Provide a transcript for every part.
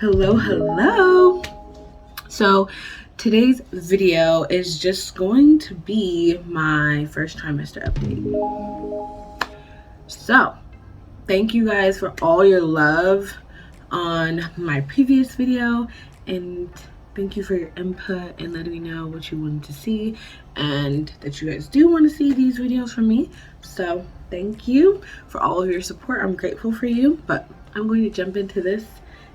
Hello. So today's video is just going to be my first trimester update. So thank you guys for all your love on my previous video, and thank you for your input and letting me know what you wanted to see and that you guys do want to see these videos from me. So thank you for all of your support. I'm grateful for you, but I'm going to jump into this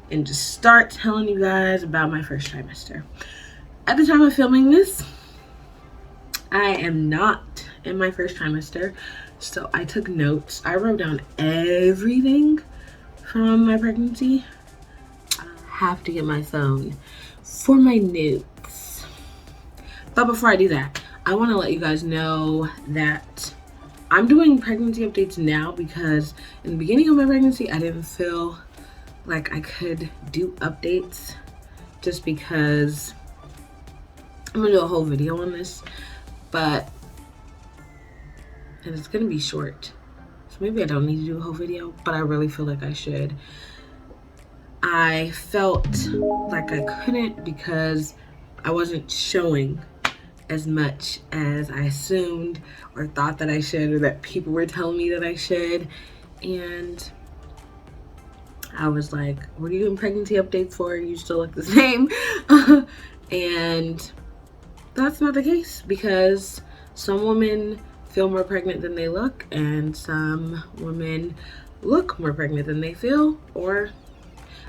and just start telling you guys about my first trimester. At the time of filming this, I am not in my first trimester, so I took notes. I wrote down everything from my pregnancy. I have to get my phone for my notes. But before I do that, I want to let you guys know that I'm doing pregnancy updates now because in the beginning of my pregnancy, I didn't feel like I could do updates just because I'm gonna do a whole video on this, and it's gonna be short, so maybe I don't need to do a whole video, but I really feel like I should. I felt like I couldn't because I wasn't showing as much as I assumed or thought that I should, or that people were telling me that I should. And I was like, what are you doing pregnancy updates for? You still look the same. And that's not the case, because some women feel more pregnant than they look, and some women look more pregnant than they feel, or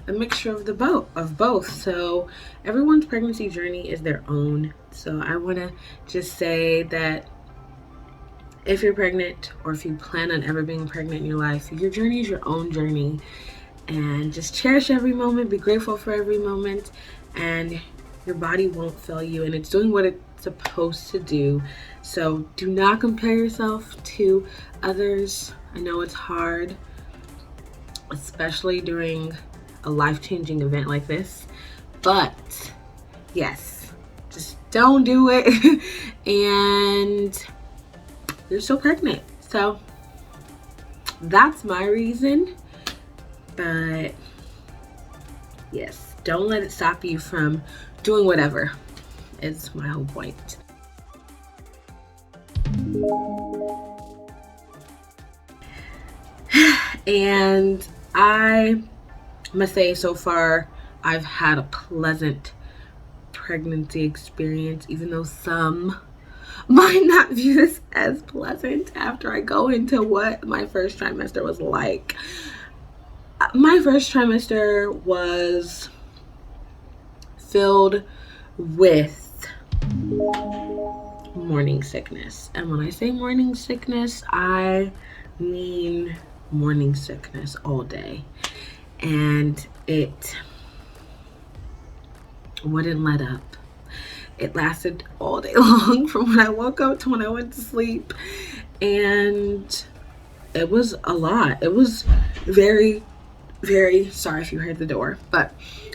a mixture of both. So everyone's pregnancy journey is their own. So I want to just say that if you're pregnant, or if you plan on ever being pregnant in your life, your journey is your own journey. And just cherish every moment, be grateful for every moment, and your body won't fail you, and it's doing what it's supposed to do. So do not compare yourself to others. I know it's hard, especially during a life-changing event like this, but yes, just don't do it. And you're still pregnant, so that's my reason. But yes, don't let it stop you from doing whatever. It's my whole point. And I must say, so far, I've had a pleasant pregnancy experience, even though some might not view this as pleasant after I go into what my first trimester was like. My first trimester was filled with morning sickness. And when I say morning sickness, I mean morning sickness all day. And it wouldn't let up. It lasted all day long, from when I woke up to when I went to sleep. And it was a lot. It was very sorry if you heard the door, but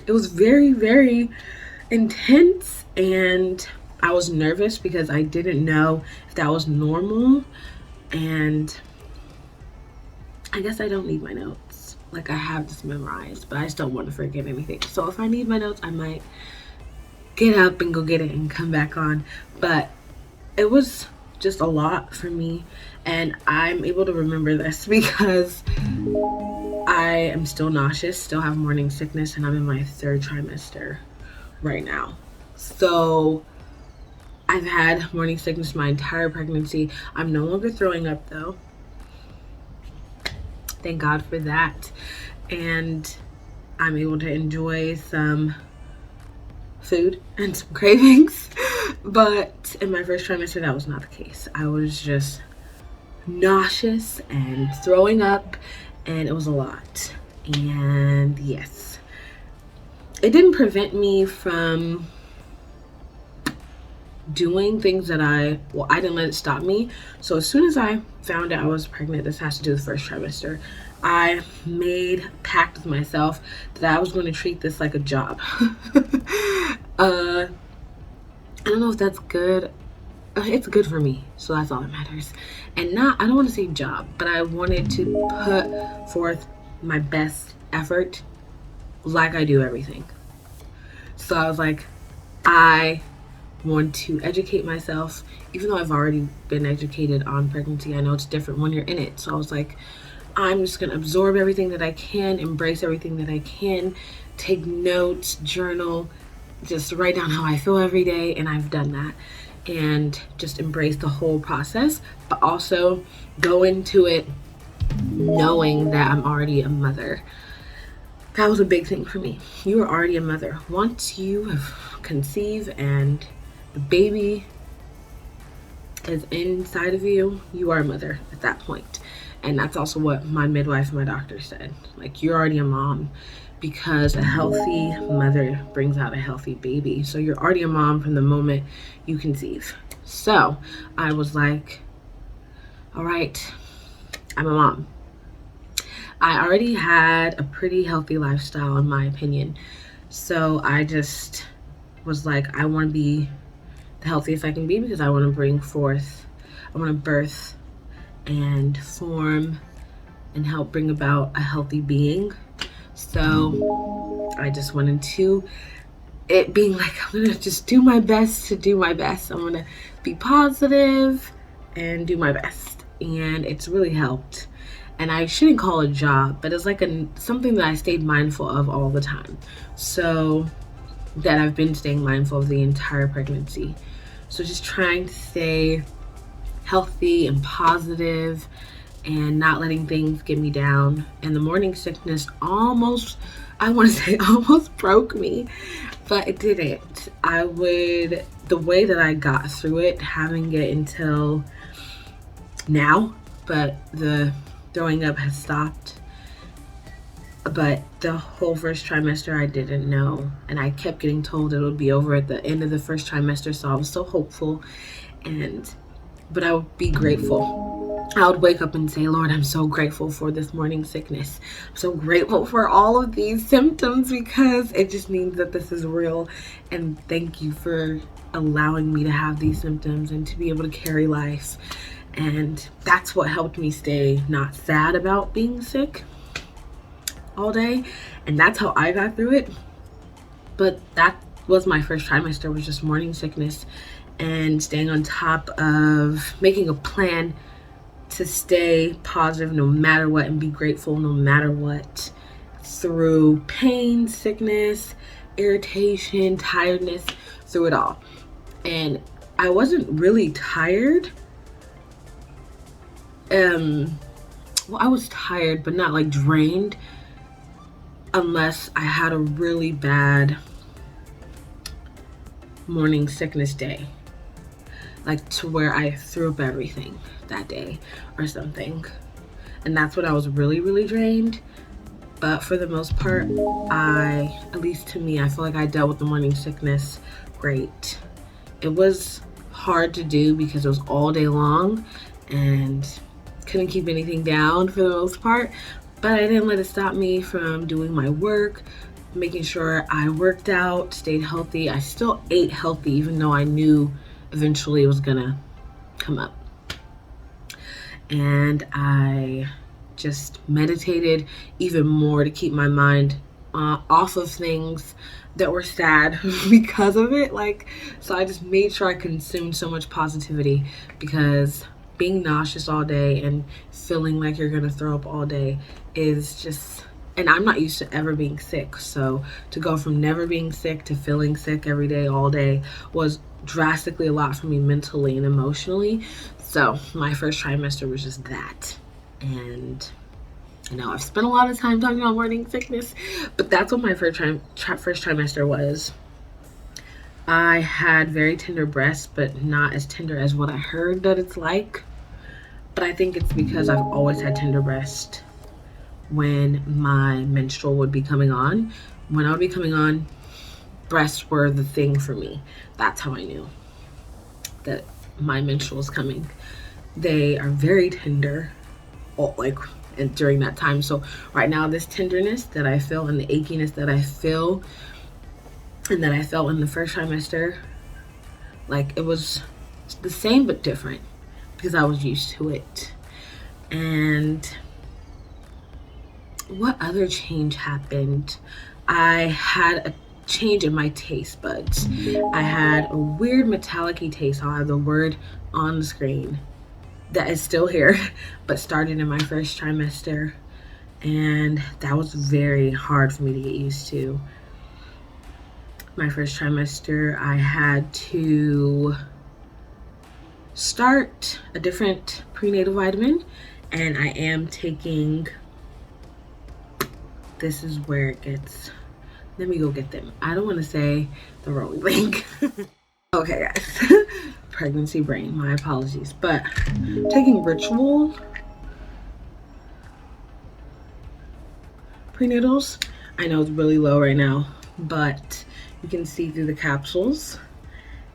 it was very intense, and I was nervous because I didn't know if that was normal. And I guess I don't need my notes. Like, I have this memorized, but I still want to forget anything. So if I need my notes, I might get up and go get it and come back on. But it was just a lot for me, and I'm able to remember this because I am still nauseous, still have morning sickness, and I'm in my third trimester right now. So I've had morning sickness my entire pregnancy. I'm no longer throwing up though. Thank God for that. And I'm able to enjoy some food and some cravings. But in my first trimester, that was not the case. I was just nauseous and throwing up, and it was a lot. And yes, it didn't prevent me from doing things that I didn't let it stop me. So as soon as I found out I was pregnant, this has to do with first trimester, I made a pact with myself that I was going to treat this like a job. I don't know if that's good. It's good for me, so that's all that matters. And I don't want to say job, but I wanted to put forth my best effort like I do everything. So I was like, I want to educate myself, even though I've already been educated on pregnancy. I know it's different when you're in it. So I was like, I'm just going to absorb everything that I can, embrace everything that I can, take notes, journal, just write down how I feel every day. And I've done that, and just embrace the whole process, but also go into it knowing that I'm already a mother. That was a big thing for me. You are already a mother. Once you have conceived and the baby is inside of you, you are a mother at that point. And that's also what my midwife and my doctor said. Like, you're already a mom, because a healthy mother brings out a healthy baby. So you're already a mom from the moment you conceive. So I was like, all right, I'm a mom. I already had a pretty healthy lifestyle, in my opinion. So I just was like, I want to be the healthiest I can be, because I want to I want to birth and form and help bring about a healthy being. So I just went into it being like, I'm going to just do my best to do my best. I'm going to be positive and do my best. And it's really helped. And I shouldn't call it a job, but it's like something that I stayed mindful of all the time. So that I've been staying mindful of the entire pregnancy. So just trying to stay healthy and positive and not letting things get me down. And the morning sickness almost broke me, but it didn't. The way that I got through it, having it until now, but the throwing up has stopped. But the whole first trimester I didn't know, and I kept getting told it would be over at the end of the first trimester, so I was so hopeful. But I would be grateful. I would wake up and say, Lord, I'm so grateful for this morning sickness. I'm so grateful for all of these symptoms, because it just means that this is real. And thank you for allowing me to have these symptoms and to be able to carry life. And that's what helped me stay not sad about being sick all day. And that's how I got through it. But that was my first trimester, was just morning sickness, and staying on top of making a plan to stay positive no matter what, and be grateful no matter what, through pain, sickness, irritation, tiredness, through it all. And I wasn't really tired. I was tired, but not like drained, unless I had a really bad morning sickness day, like to where I threw up everything that day or something. And that's when I was really, really drained. But for the most part, at least to me, I feel like I dealt with the morning sickness great. It was hard to do because it was all day long and couldn't keep anything down for the most part. But I didn't let it stop me from doing my work, making sure I worked out, stayed healthy. I still ate healthy, even though I knew eventually it was gonna come up. And I just meditated even more to keep my mind off of things that were sad because of it. So I just made sure I consumed so much positivity, because being nauseous all day and feeling like you're gonna throw up all day is just, and I'm not used to ever being sick. So to go from never being sick to feeling sick every day, all day, was drastically a lot for me mentally and emotionally. So my first trimester was just that. And I know I've spent a lot of time talking about morning sickness, but that's what my first trimester was. I had very tender breasts, but not as tender as what I heard that it's like. But I think it's because I've always had tender breasts when my menstrual would be coming on. When I would be coming on, breasts were the thing for me. That's how I knew that my menstrual was coming. They are very tender, and during that time. So right now, this tenderness that I feel and the achiness that I feel and that I felt in the first trimester, it was the same but different, because I was used to it. And what other change happened? I had a change in my taste buds. I had a weird metallic-y taste. I'll have the word on the screen that is still here, but started in my first trimester, and that was very hard for me to get used to. My first trimester, I had to start a different prenatal vitamin, and I am taking, this is where it gets, let me go get them. I don't want to say the wrong thing. Okay, guys. Pregnancy brain, my apologies. But taking Ritual prenatals. I know it's really low right now, but you can see through the capsules,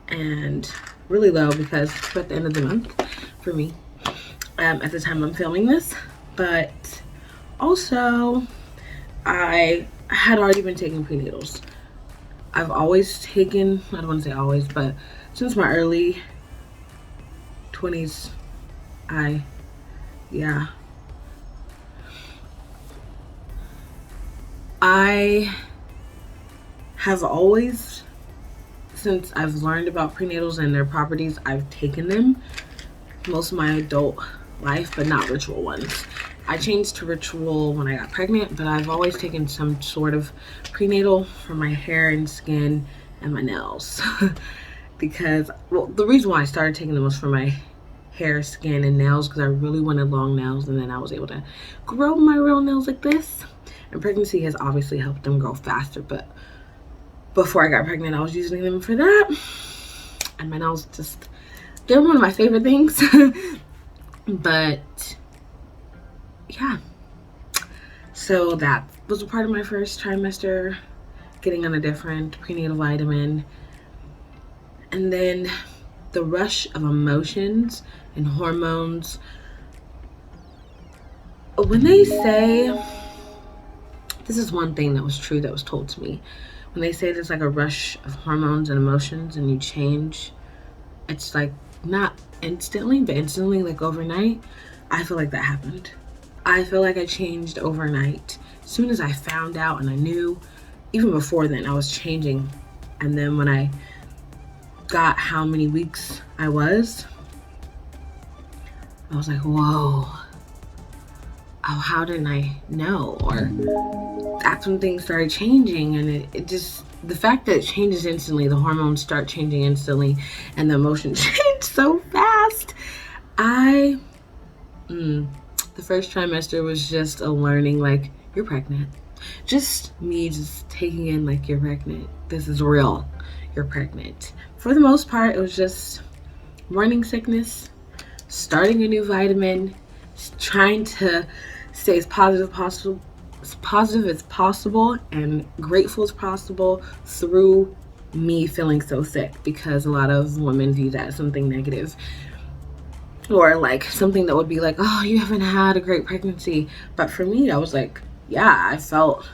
and really low because it's at the end of the month for me at the time I'm filming this. But also, I had already been taking prenatals. I've always taken, I don't want to say always, but since my early 20s, I have always, since I've learned about prenatals and their properties, I've taken them most of my adult life, but not Ritual ones. I changed to Ritual when I got pregnant, but I've always taken some sort of prenatal for my hair and skin and my nails. Because, well, the reason why I started taking them was for my hair, skin, and nails, because I really wanted long nails, and then I was able to grow my real nails like this. And pregnancy has obviously helped them grow faster, but before I got pregnant, I was using them for that. And my nails just, they're one of my favorite things. But yeah, so that was a part of my first trimester, getting on a different prenatal vitamin. And then the rush of emotions and hormones. When they say, this is one thing that was true that was told to me, when they say there's like a rush of hormones and emotions and you change, it's like not instantly, but instantly, like overnight. I feel like that happened. I feel like I changed overnight. As soon as I found out, and I knew, even before then, I was changing. And then when I got how many weeks I was like, whoa, oh, how didn't I know? Or that's when things started changing. And it just, the fact that it changes instantly, the hormones start changing instantly, and the emotions change so fast. The first trimester was just a learning, like, you're pregnant. Just me just taking in, like, you're pregnant. This is real. You're pregnant. For the most part, it was just morning sickness, starting a new vitamin, trying to stay as positive as possible and grateful as possible through me feeling so sick, because a lot of women view that as something negative, or like something that would be like, oh, you haven't had a great pregnancy. But for me, I was like, yeah, I felt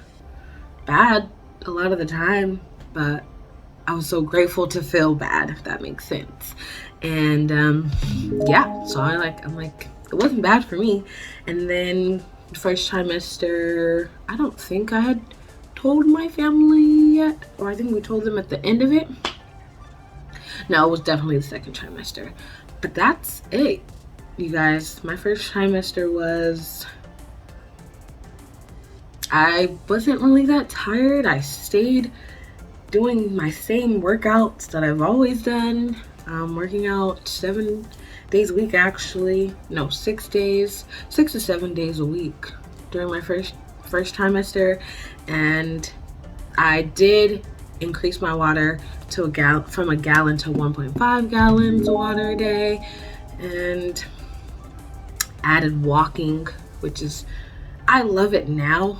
bad a lot of the time, but I was so grateful to feel bad, if that makes sense. And yeah, so I'm like, it wasn't bad for me. And then the first trimester, I don't think I had told my family yet, or I think we told them at the end of it. No, it was definitely the second trimester. But that's it, you guys. My first trimester was, I wasn't really that tired. I stayed doing my same workouts that I've always done. Working out 7 days a week, actually. No, 6 to 7 days a week during my first trimester. And I did increase my water to from a gallon to 1.5 gallons of water a day, and added walking, which is, I love it now.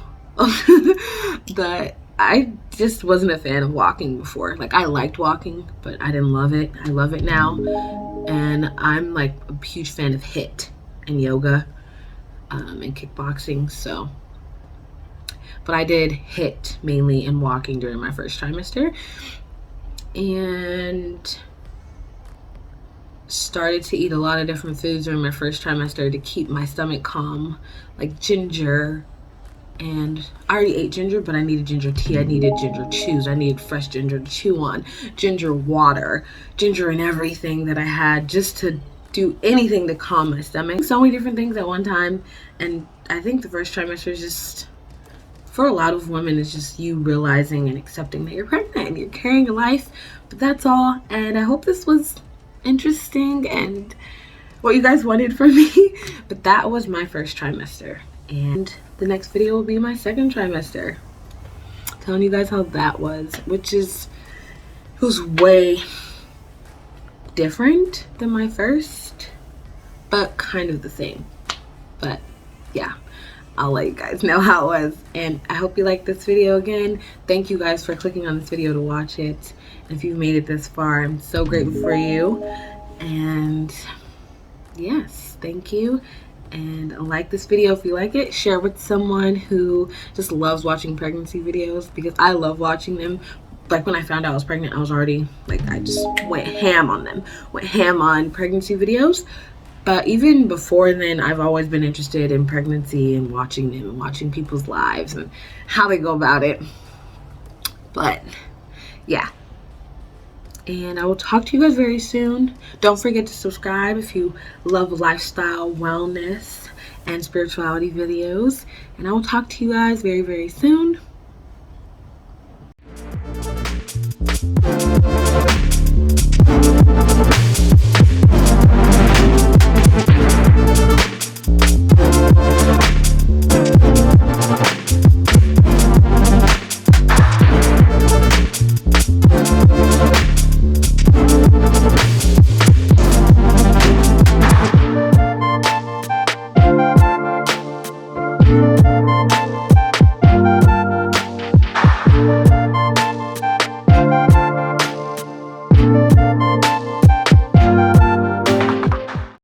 But I just wasn't a fan of walking before. Like, I liked walking, but I didn't love it. I love it now. And I'm like a huge fan of HIIT and yoga and kickboxing. So, but I did HIIT mainly and walking during my first trimester, and started to eat a lot of different foods during my first trimester to keep my stomach calm, like ginger, and I already ate ginger, but I needed ginger tea, I needed ginger chews, I needed fresh ginger to chew on, ginger water, ginger in everything that I had, just to do anything to calm my stomach. So many different things at one time. And I think the first trimester is just, for a lot of women, it's just you realizing and accepting that you're pregnant and you're carrying a life. But that's all. And I hope this was interesting and what you guys wanted from me. But that was my first trimester. And the next video will be my second trimester. Telling you guys how that was, which is, it was way different than my first, but kind of the same. But yeah, I'll let you guys know how it was. And I hope you liked this video. Again, thank you guys for clicking on this video to watch it. And if you've made it this far, I'm so grateful for you. And yes, thank you. And like this video if you like it. Share with someone who just loves watching pregnancy videos, because I love watching them. Like when I found out I was pregnant, I was already like, I just went ham on them, went ham on pregnancy videos. But even before then, I've always been interested in pregnancy and watching them and watching people's lives and how they go about it. But yeah, and I will talk to you guys very soon. Don't forget to subscribe if you love lifestyle, wellness, and spirituality videos. And I will talk to you guys very, very soon.